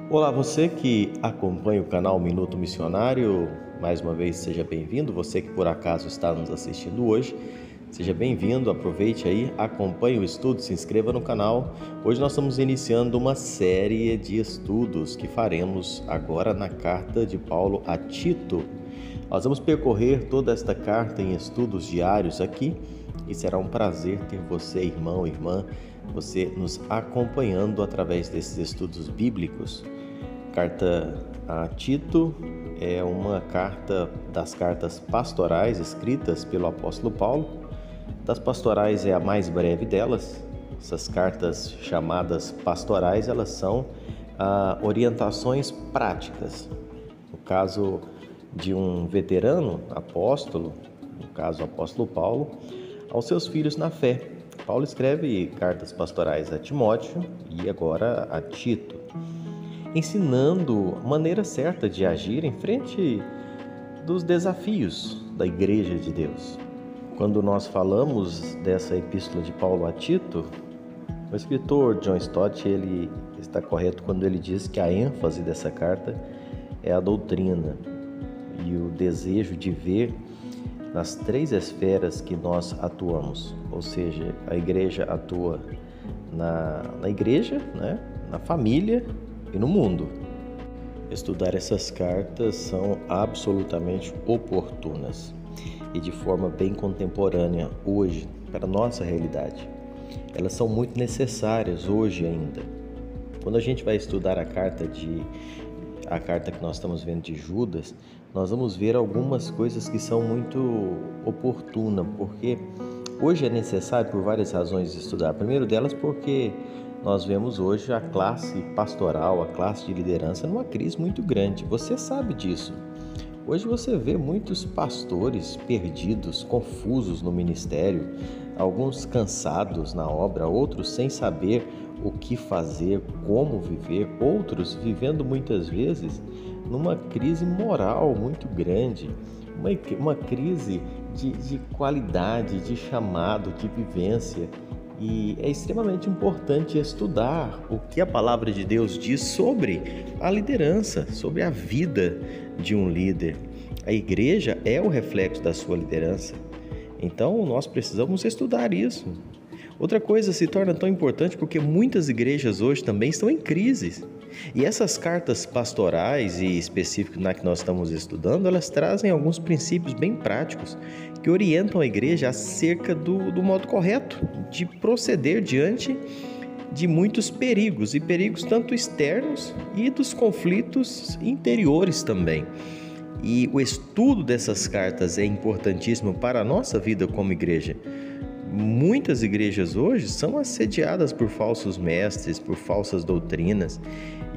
Olá, você que acompanha o canal Minuto Missionário, mais uma vez seja bem-vindo. Você que por acaso está nos assistindo hoje, seja bem-vindo. Aproveite aí, acompanhe o estudo, se inscreva no canal. Hoje nós estamos iniciando uma série de estudos que faremos agora na carta de Paulo a Tito. Nós vamos percorrer toda esta carta em estudos diários aqui e será um prazer ter você, irmão, irmã, você nos acompanhando através desses estudos bíblicos. Carta a Tito é uma carta das cartas pastorais escritas pelo apóstolo Paulo. Das pastorais é a mais breve delas. Essas cartas chamadas pastorais, elas são orientações práticas. No caso de um veterano apóstolo, no caso o apóstolo Paulo, aos seus filhos na fé. Paulo escreve cartas pastorais a Timóteo e agora a Tito, ensinando a maneira certa de agir em frente dos desafios da Igreja de Deus. Quando nós falamos dessa epístola de Paulo a Tito, o escritor John Stott, ele está correto quando ele diz que a ênfase dessa carta é a doutrina e o desejo de ver nas três esferas que nós atuamos, ou seja, a igreja atua na igreja, né? Na família e no mundo. Estudar essas cartas são absolutamente oportunas e de forma bem contemporânea hoje para a nossa realidade. Elas são muito necessárias hoje ainda. Quando a gente vai estudar a carta que nós estamos vendo de Judas, nós vamos ver algumas coisas que são muito oportunas, porque hoje é necessário por várias razões estudar. Primeiro delas porque nós vemos hoje a classe pastoral, a classe de liderança numa crise muito grande. Você sabe disso. Hoje você vê muitos pastores perdidos, confusos no ministério, alguns cansados na obra, outros sem saber o que fazer, como viver, outros vivendo muitas vezes numa crise moral muito grande, uma crise de qualidade, de chamado, de vivência. E é extremamente importante estudar o que a palavra de Deus diz sobre a liderança, sobre a vida de um líder. A igreja é o reflexo da sua liderança. Então, nós precisamos estudar isso. Outra coisa se torna tão importante porque muitas igrejas hoje também estão em crise. E essas cartas pastorais e específicas na que nós estamos estudando, elas trazem alguns princípios bem práticos que orientam a igreja acerca do modo correto de proceder diante de muitos perigos, e perigos tanto externos e dos conflitos interiores também. E o estudo dessas cartas é importantíssimo para a nossa vida como igreja. Muitas igrejas hoje são assediadas por falsos mestres, por falsas doutrinas,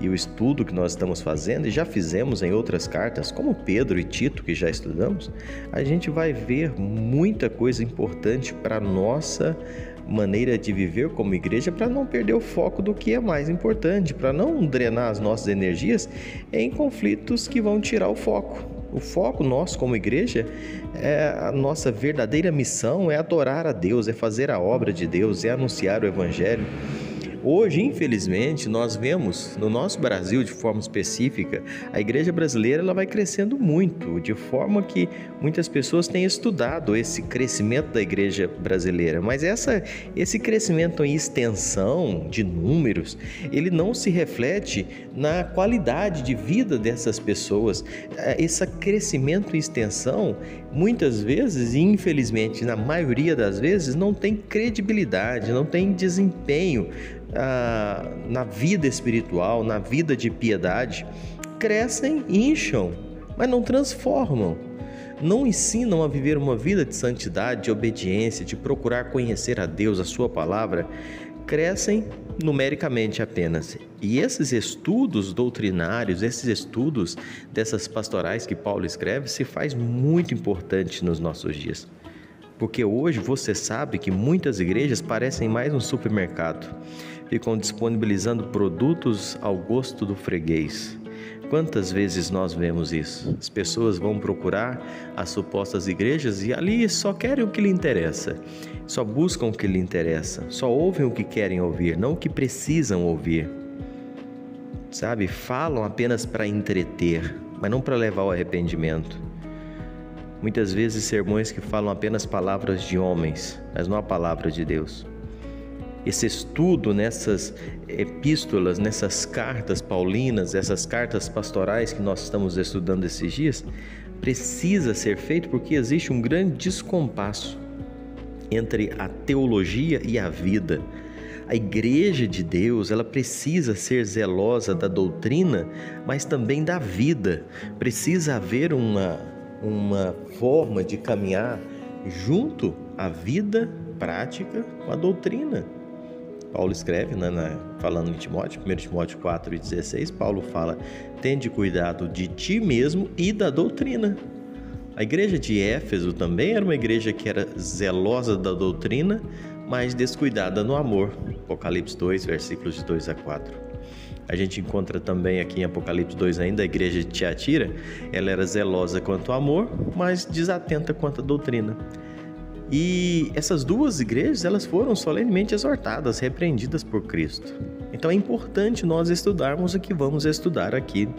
e o estudo que nós estamos fazendo e já fizemos em outras cartas, como Pedro e Tito, que já estudamos, a gente vai ver muita coisa importante para a nossa maneira de viver como igreja, para não perder o foco do que é mais importante, para não drenar as nossas energias em conflitos que vão tirar o foco. O foco nosso como igreja, a nossa verdadeira missão é adorar a Deus, é fazer a obra de Deus, é anunciar o Evangelho. Hoje, infelizmente, nós vemos no nosso Brasil, de forma específica, a igreja brasileira ela vai crescendo muito, de forma que muitas pessoas têm estudado esse crescimento da igreja brasileira, mas esse crescimento em extensão de números, ele não se reflete na qualidade de vida dessas pessoas. Esse crescimento em extensão, muitas vezes, e infelizmente, na maioria das vezes, não tem credibilidade, não tem desempenho na vida espiritual, na vida de piedade. Crescem, incham, mas não transformam, não ensinam a viver uma vida de santidade, de obediência, de procurar conhecer a Deus, a sua palavra. Crescem numericamente apenas. E esses estudos doutrinários, esses estudos dessas pastorais que Paulo escreve, se faz muito importante nos nossos dias. Porque hoje você sabe que muitas igrejas parecem mais um supermercado. Ficam disponibilizando produtos ao gosto do freguês. Quantas vezes nós vemos isso? As pessoas vão procurar as supostas igrejas e ali só querem o que lhe interessa. Só buscam o que lhe interessa. Só ouvem o que querem ouvir, não o que precisam ouvir. sabe? Falam apenas para entreter, mas não para levar ao arrependimento. Muitas vezes sermões que falam apenas palavras de homens, mas não a palavra de Deus. Esse estudo nessas epístolas, nessas cartas paulinas, essas cartas pastorais que nós estamos estudando esses dias, precisa ser feito porque existe um grande descompasso entre a teologia e a vida. A igreja de Deus, ela precisa ser zelosa da doutrina, mas também da vida. Precisa haver uma forma de caminhar junto à vida prática com a doutrina. Paulo escreve, falando em Timóteo, 1 Timóteo 4,16, Paulo fala: tende cuidado de ti mesmo e da doutrina. A igreja de Éfeso também era uma igreja que era zelosa da doutrina, mas descuidada no amor. Apocalipse 2, versículos de 2 a 4. A gente encontra também aqui em Apocalipse 2 ainda a igreja de Tiatira. Ela era zelosa quanto ao amor, mas desatenta quanto à doutrina. E essas duas igrejas, elas foram solenemente exortadas, repreendidas por Cristo. Então é importante nós estudarmos o que vamos estudar aqui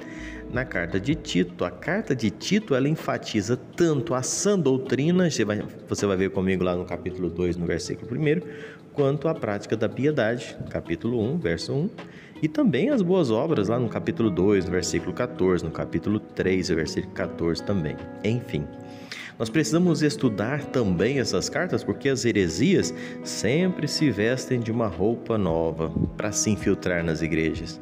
na carta de Tito. A carta de Tito, ela enfatiza tanto a sã doutrina, você vai ver comigo lá no capítulo 2, no versículo 1, quanto a prática da piedade, capítulo 1, verso 1, e também as boas obras lá no capítulo 2, no versículo 14, no capítulo 3, versículo 14 também. Enfim, nós precisamos estudar também essas cartas porque as heresias sempre se vestem de uma roupa nova para se infiltrar nas igrejas.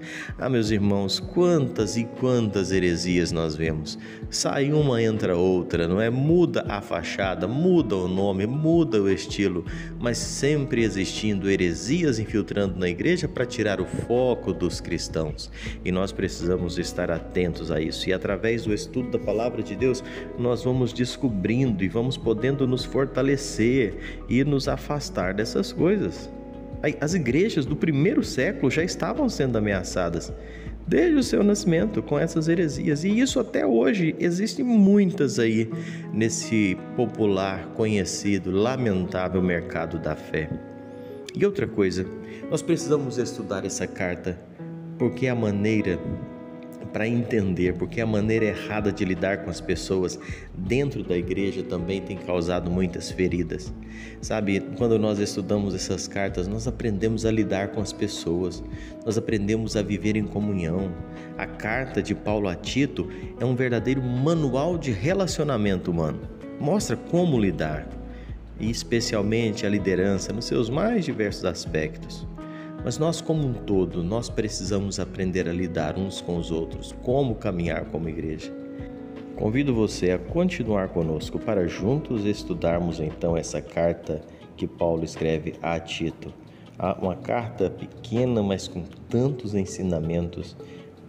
Meus irmãos, quantas e quantas heresias nós vemos. Sai uma, entra outra, não é? Muda a fachada, muda o nome, muda o estilo, mas sempre existindo heresias infiltrando na igreja para tirar o foco dos cristãos. E nós precisamos estar atentos a isso. E através do estudo da palavra de Deus, nós vamos descobrir e vamos podendo nos fortalecer e nos afastar dessas coisas. As igrejas do primeiro século já estavam sendo ameaçadas desde o seu nascimento com essas heresias, e isso até hoje existem muitas aí nesse popular, conhecido, lamentável mercado da fé. E outra coisa, nós precisamos estudar essa carta porque a maneira para entender, porque a maneira errada de lidar com as pessoas dentro da igreja também tem causado muitas feridas. Sabe, quando nós estudamos essas cartas, nós aprendemos a lidar com as pessoas, nós aprendemos a viver em comunhão. A carta de Paulo a Tito é um verdadeiro manual de relacionamento humano. Mostra como lidar, e especialmente a liderança nos seus mais diversos aspectos. Mas nós como um todo, nós precisamos aprender a lidar uns com os outros, como caminhar como igreja. Convido você a continuar conosco para juntos estudarmos então essa carta que Paulo escreve a Tito. Uma carta pequena, mas com tantos ensinamentos.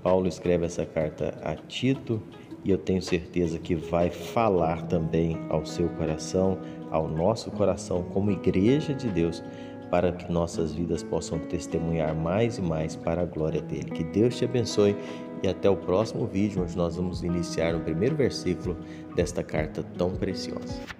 Paulo escreve essa carta a Tito e eu tenho certeza que vai falar também ao seu coração, ao nosso coração como igreja de Deus, para que nossas vidas possam testemunhar mais e mais para a glória dele. Que Deus te abençoe e até o próximo vídeo, onde nós vamos iniciar o primeiro versículo desta carta tão preciosa.